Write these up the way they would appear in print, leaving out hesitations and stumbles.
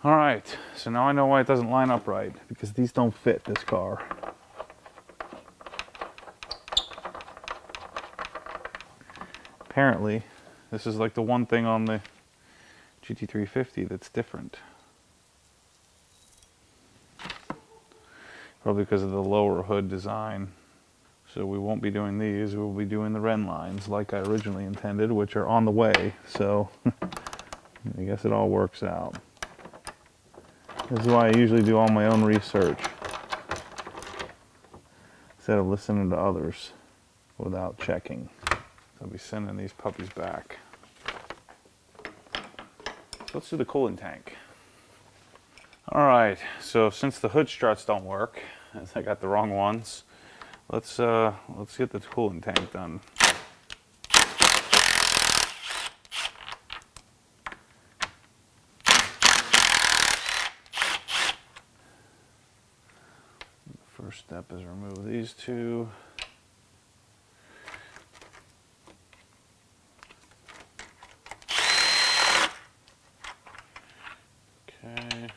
All right, so now I know why it doesn't line up right, because these don't fit this car. Apparently, this is like the one thing on the GT350 that's different. Probably because of the lower hood design. So we won't be doing these, we'll be doing the Ren lines like I originally intended, which are on the way, so I guess it all works out. This is why I usually do all my own research, instead of listening to others without checking. So I'll be sending these puppies back. So let's do the coolant tank. Alright, so since the hood struts don't work, as I got the wrong ones, let's get the coolant tank done. The first step is remove these two. Okay.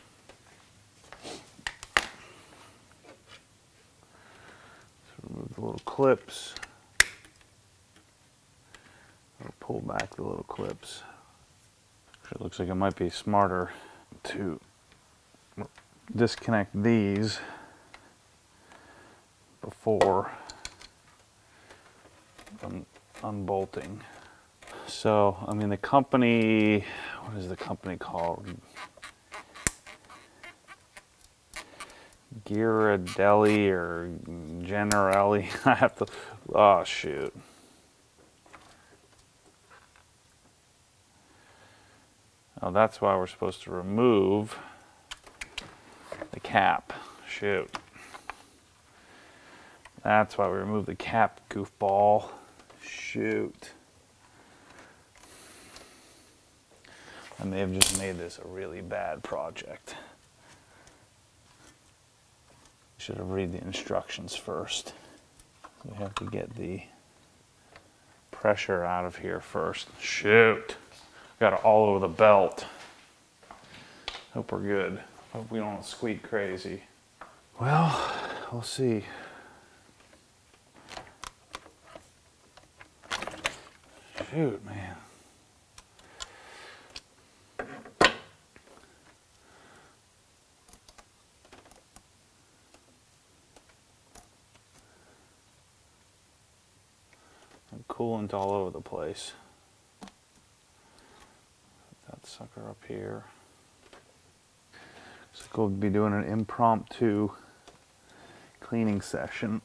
Remove the little clips. Or pull back the little clips. It looks like it might be smarter to disconnect these before unbolting. So, I mean, the company, what is the company called? Granatelli or Granatelli. I have to, oh shoot. Oh, that's why we're supposed to remove the cap. Shoot. That's why we removed the cap, goofball. Shoot. I may have just made this a really bad project. Should have read the instructions first. We have to get the pressure out of here first. Shoot. Got it all over the belt. Hope we're good. Hope we don't squeak crazy. Well, we'll see. Shoot, man. Coolant all over the place. Put that sucker up here. So we'll be doing an impromptu cleaning session.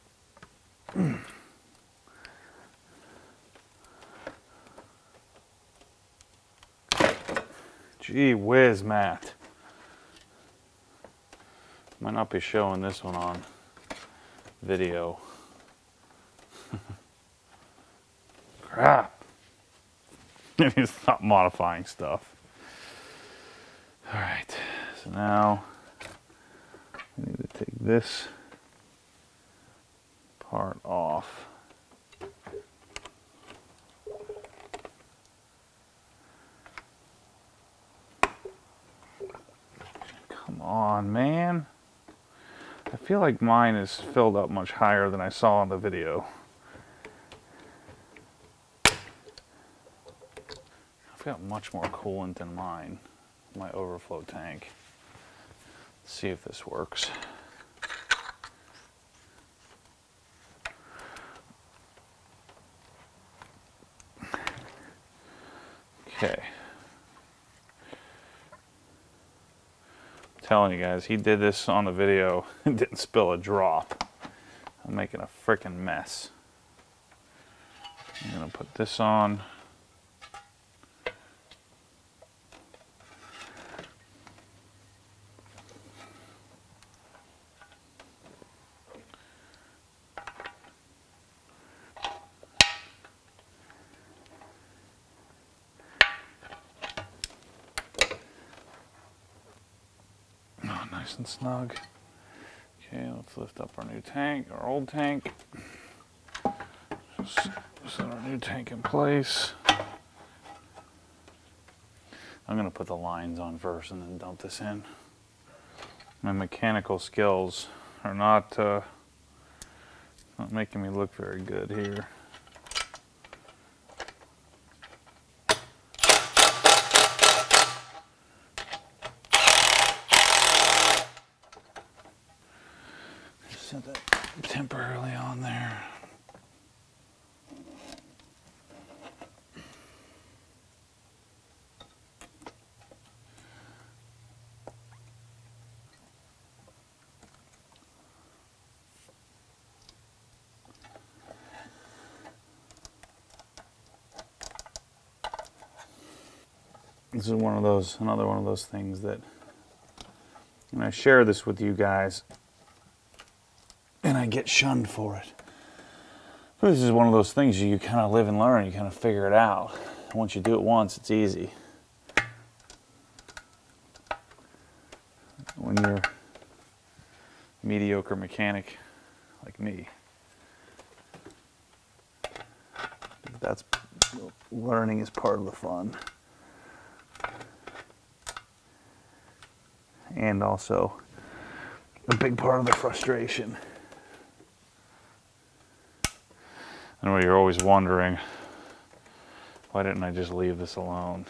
Gee whiz, Matt. Might not be showing this one on video. Crap. I need to stop modifying stuff. Alright, so now I need to take this part off. Come on, man. I feel like mine is filled up much higher than I saw in the video. Got much more coolant in mine, my overflow tank. Let's see if this works. Okay. I'm telling you guys, he did this on the video and didn't spill a drop. I'm making a freaking mess. I'm gonna put this on. Nice and snug. Okay, let's lift up our new tank, our old tank. Just set our new tank in place. I'm gonna put the lines on first and then dump this in. My mechanical skills are not making me look very good here. Just set that temporarily on there. This is another one of those things that, and I share this with you guys, and I get shunned for it. But this is one of those things you kind of live and learn, you kind of figure it out. Once you do it once, it's easy. When you're a mediocre mechanic like me, that's, learning is part of the fun. And also a big part of the frustration. I know you're always wondering, why didn't I just leave this alone?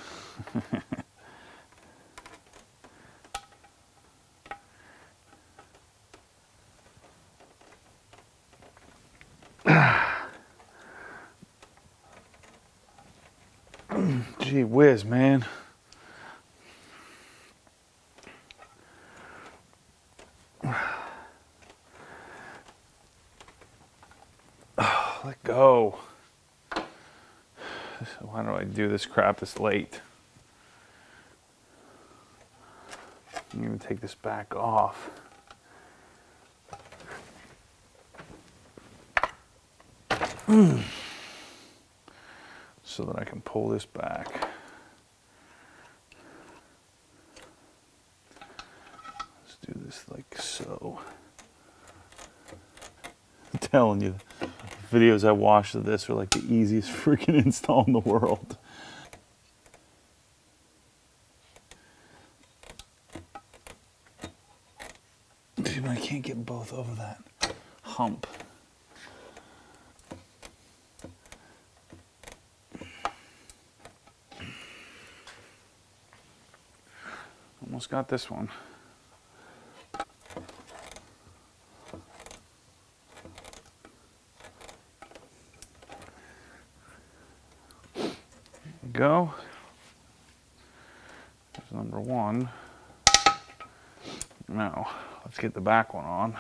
Gee whiz, man. Let go. Why do I do this crap this late? I'm gonna take this back off. So that I can pull this back. Let's do this like so. I'm telling you, the videos I watched of this are like the easiest freaking install in the world. See, but I can't get both over that hump. Almost got this one. Go. There's number one. Now, let's get the back one on.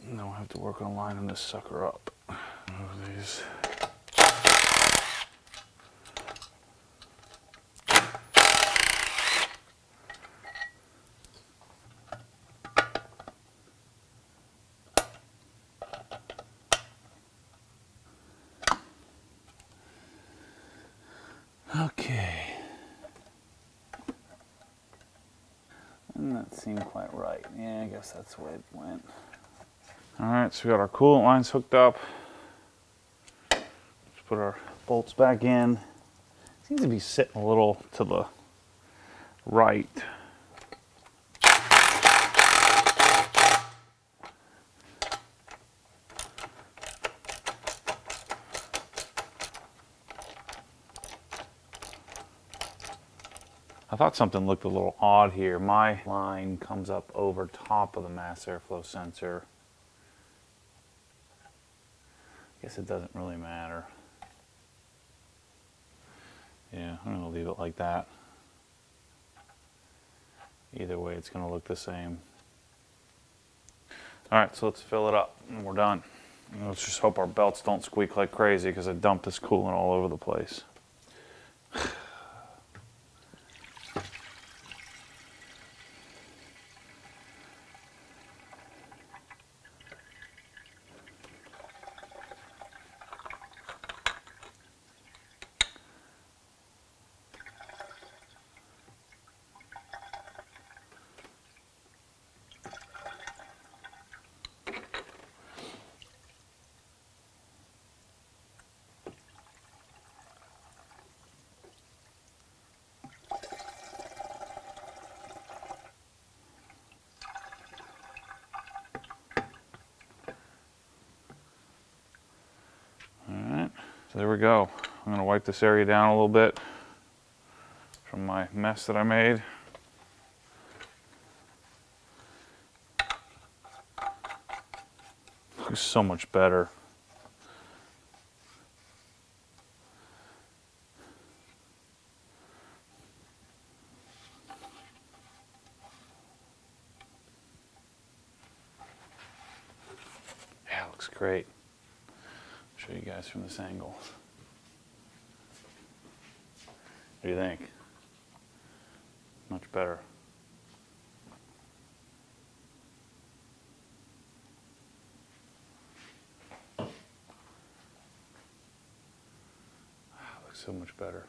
Now we'll have to work on lining this sucker up. Move these. Okay. Doesn't that seem quite right? Yeah, I guess that's the way it went. Alright, so we got our coolant lines hooked up. Let's put our bolts back in. Seems to be sitting a little to the right. I thought something looked a little odd here. My line comes up over top of the mass airflow sensor. I guess it doesn't really matter. Yeah, I'm gonna leave it like that. Either way, it's gonna look the same. All right, so let's fill it up and we're done. Let's just hope our belts don't squeak like crazy because I dumped this coolant all over the place. So there we go. I'm gonna wipe this area down a little bit from my mess that I made. Looks so much better. Yeah, it looks great. I'll show you guys from this angle. What do you think? Much better. Looks so much better.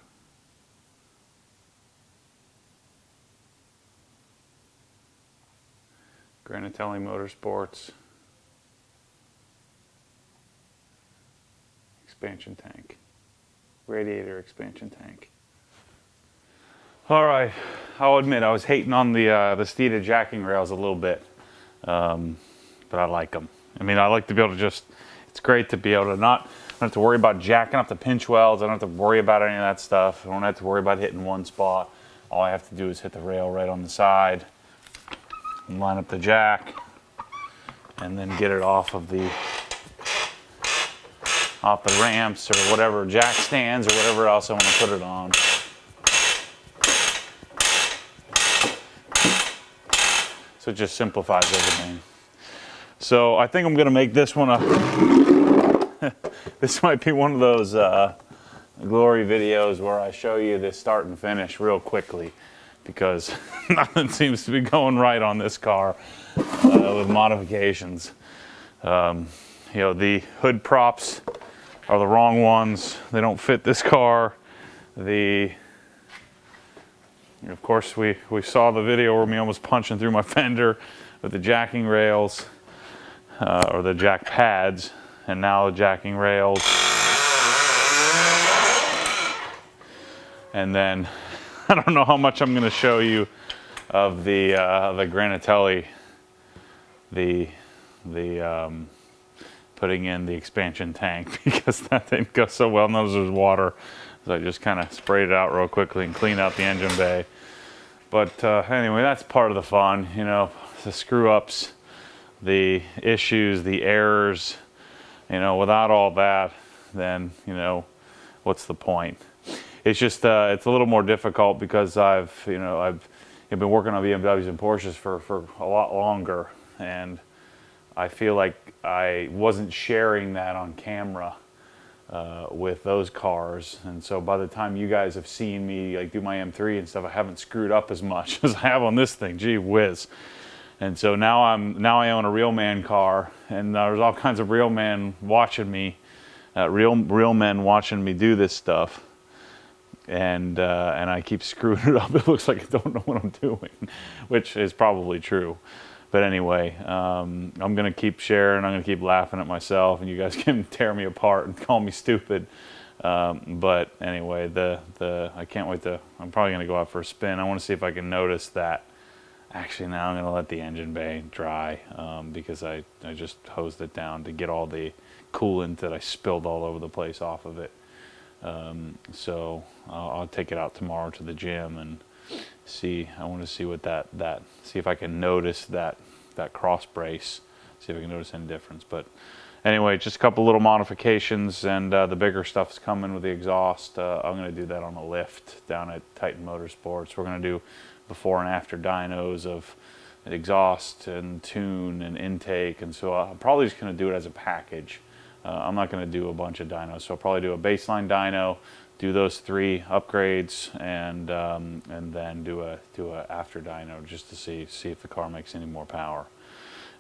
Granatelli Motorsports. Expansion tank. Radiator expansion tank. All right, I'll admit I was hating on the Steeda jacking rails a little bit, but I like them. I mean, I like to be able to just, it's great to be able to I don't have to worry about jacking up the pinch welds. I don't have to worry about any of that stuff. I don't have to worry about hitting one spot. All I have to do is hit the rail right on the side and line up the jack and then get it off the ramps or whatever, jack stands or whatever else I want to put it on. So it just simplifies everything. So I think I'm gonna make this one this might be one of those glory videos where I show you the start and finish real quickly, because nothing seems to be going right on this car with modifications. You know, the hood props are the wrong ones. They don't fit this car. Of course, we saw the video where me almost punching through my fender with the jacking rails, or the jack pads, and now the jacking rails. And then, I don't know how much I'm gonna show you of the Granatelli, putting in the expansion tank, because that didn't go so well. Notice there's water. So I just kind of sprayed it out real quickly and cleaned out the engine bay. But anyway, that's part of the fun, you know, the screw ups, the issues, the errors. You know, without all that, then, you know, what's the point? It's just, it's a little more difficult because I've been working on BMWs and Porsches for a lot longer, and I feel like I wasn't sharing that on camera with those cars, and so by the time you guys have seen me like do my M3 and stuff, I haven't screwed up as much as I have on this thing. Gee whiz. And so now I own a real man car, and there's all kinds of real men watching me, real men watching me do this stuff, and I keep screwing it up. It looks like I don't know what I'm doing, which is probably true. But anyway, I'm gonna keep sharing. I'm gonna keep laughing at myself, and you guys can tear me apart and call me stupid. But anyway, I can't wait to. I'm probably gonna go out for a spin. I want to see if I can notice that. Actually, now I'm gonna let the engine bay dry, because I just hosed it down to get all the coolant that I spilled all over the place off of it. So I'll take it out tomorrow to the gym and see. I want to see what see if I can notice that cross brace, see if I can notice any difference. But anyway, just a couple little modifications, and the bigger stuff's coming with the exhaust. I'm going to do that on a lift down at Titan Motorsports. We're going to do before and after dynos of exhaust and tune and intake, and so I'm probably just going to do it as a package. I'm not going to do a bunch of dynos, so I'll probably do a baseline dyno, do those 3 upgrades, and then do a after dyno just to see if the car makes any more power.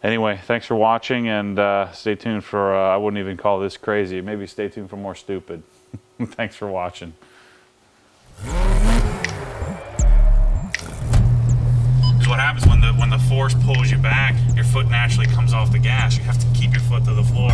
Anyway, thanks for watching, and stay tuned for I wouldn't even call this crazy. Maybe stay tuned for more stupid. Thanks for watching. What happens when the force pulls you back, your foot naturally comes off the gas. You have to keep your foot to the floor.